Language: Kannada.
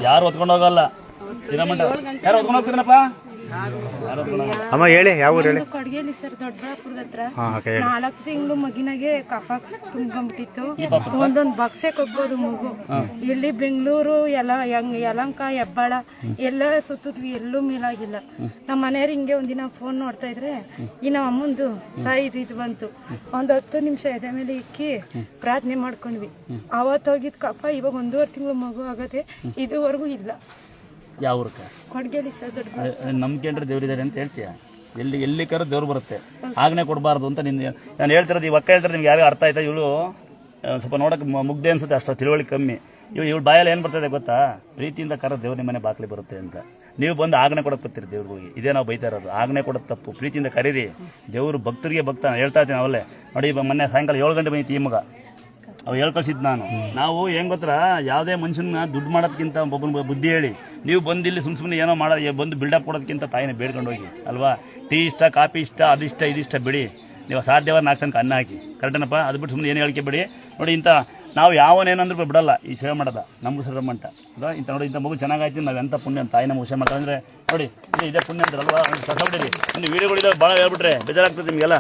ಯಾರು ಹೊತ್ಕೊಂಡು ಹೋಗಲ್ಲ. ದಿನಮಂಟ ಯಾರು ಹೊತ್ಕೊಂಡು ಹೋಗ್ತೀರನಪ್ಪ? ಅಮ್ಮ ಹೇಳಿ, ಯಾವ ಊರು ಹೇಳಿ? ಕೊಡಗೇಲಿ ಸರ್, ದೊಡ್ಡಬಳ್ಳಾಪುರದ ಹತ್ರ. 4 ತಿಂಗಳು ಮಗಿನಾಗೆ ಕಫ ತುಂಬ್ಕೊಂಡ್ಬಿಟ್ಟಿತ್ತು. ಒಂದೊಂದು ಬಕ್ಸೆ ಕೊಗ್ಬೋದು ಮಗು. ಇಲ್ಲಿ ಬೆಂಗಳೂರು ಯಲಂಕ ಹೆಬ್ಬಾಳ ಎಲ್ಲ ಸುತ್ತಿದ್ವಿ, ಎಲ್ಲೂ ಮೇಲಾಗಿಲ್ಲ. ನಮ್ಮ ಮನೆಯವ್ರು ಹಿಂಗೆ ಒಂದಿನ ಫೋನ್ ನೋಡ್ತಾ ಇದ್ರೆ ಈ ನಮ್ಮ ಅಮ್ಮಂದು ತಾಯಿದು ಇದು ಬಂತು. ಒಂದು 10 ನಿಮಿಷ ಎದೆ ಮೇಲೆ ಇಕ್ಕಿ ಪ್ರಾರ್ಥನೆ ಮಾಡ್ಕೊಂಡ್ವಿ. ಅವತ್ತು ಹೋಗಿದ್ ಕಫ ಇವಾಗ 1.5 ತಿಂಗಳು ಮಗು ಆಗದೆ, ಇದುವರೆಗೂ ಇಲ್ಲ. ಯಾವ ಊರಕ್ಕೆ? ಕೊಡಗೇಲಿ ಸರ್, ದೊಡ್ಡ ನಂಬಿಕೆ ಅಂದ್ರೆ ದೇವ್ರಿದ್ದಾರೆ ಅಂತ ಹೇಳ್ತೀಯ. ಎಲ್ಲಿ ಕರ ದೇವ್ರು ಬರುತ್ತೆ, ಆಗ್ನೇ ಕೊಡಬಾರ್ದು ಅಂತ ನಾನು ಹೇಳ್ತಿರೋದು. ಈ ಒಕ್ಕ ಹೇಳ್ತಾರೆ, ನಿಮ್ಗೆ ಯಾವ್ಯಾವ ಅರ್ಥ ಆಯ್ತಾ? ಇವಳು ಸ್ವಲ್ಪ ನೋಡೋಕೆ ಮುಗ್ದೆ ಅನ್ಸುತ್ತೆ, ಅಷ್ಟು ತಿಳುವಳಿಕೆ ಕಮ್ಮಿ. ಇವಳು ಬಾಯಲ್ಲಿ ಏನು ಬರ್ತದೆ ಗೊತ್ತಾ? ಪ್ರೀತಿಯಿಂದ ಕರ ದೇವ್ರ ನಿಮ್ಮ ಮನೆ ಬಾಕ್ಲಿ ಬರುತ್ತೆ ಅಂತ. ನೀವು ಬಂದು ಆಗ್ನೇ ಕೊಡೋಕೆ ಬರ್ತೀರಿ ದೇವ್ರಿಗೆ ಹೋಗಿ. ಇದೇ ನಾವು ಬೈತಾ ಇರೋದು, ಆಗ್ನೇ ಕೊಡೋದು ತಪ್ಪು. ಪ್ರೀತಿಯಿಂದ ಕರೀರಿ, ದೇವರು ಭಕ್ತರಿಗೆ ಭಕ್ತ. ಹೇಳ್ತಾ ಇದ್ದೀನಿ ಅವಲ್ಲೇ ನೋಡಿ, ಮೊನ್ನೆ ಸಾಯಂಕಾಲ 7 ಗಂಟೆ ಬಂದಿತ್ತು ಈ ಮಗ, ಅವು ಹೇಳ್ಕಳ್ಸಿದ್ದು ನಾನು. ನಾವು ಹೆಂಗೆ ಗೊತ್ತಾ, ಯಾವುದೇ ಮನುಷ್ಯನ ದುಡ್ಡು ಮಾಡೋದಕ್ಕಿಂತ ಒಬ್ಬನ ಬುದ್ಧಿ ಹೇಳಿ, ನೀವು ಬಂದು ಇಲ್ಲಿ ಸುಮ್ಮನೆ ಏನೋ ಮಾಡೋದು, ಬಂದು ಬಿಲ್ಡಪ್ ಕೊಡೋದಕ್ಕಿಂತ ತಾಯಿನ ಬೇಡ್ಕೊಂಡು ಹೋಗಿ ಅಲ್ವಾ? ಟೀ ಇಷ್ಟ, ಕಾಫಿ ಇಷ್ಟ, ಅದಿಷ್ಟ ಇದಿಷ್ಟ ಬಿಡಿ, ನೀವು ಸಾಧ್ಯವಾದ 4 ಜನಕ್ಕೆ ಅನ್ನ ಹಾಕಿ. ಕರೆಕ್ಟೇನಪ್ಪ? ಅದು ಬಿಟ್ಟು ಸುಮ್ಮನೆ ಏನು ಹೇಳಿಕೆ ಬಿಡಿ. ನೋಡಿ, ಇಂಥ ನಾವು ಯಾವನೇನಂದ್ರೂ ಬಿಡಲ್ಲ ಈ ಸೇವೆ ಮಾಡೋದ. ನಮ್ಮ ಶ್ರೀರಮ್ಮಂಟ ಅಲ್ವಾ? ಇಂಥ ನೋಡಿ, ಇಂಥ ಮಗು ಚೆನ್ನಾಗಾಯ್ತು, ನಾವು ಎಂಥ ಪುಣ್ಯ ತಾಯಿ ನಮ್ಮ ವಿಷಯ ಮಾಡ್ತಾ ಅಂದರೆ ನೋಡಿ, ಇದೇ ಪುಣ್ಯ ಅಂತಾರಲ್ವಾ? ಹೊಸ ಬಿಡಿರಿ. ಇನ್ನು ವೀಡಿಯೋಗಳಿದಾಗ ಭಾಳ ಹೇಳ್ಬಿಟ್ರೆ ಬೇಜಾರಾಗ್ತದೆ ನಿಮಗೆಲ್ಲ.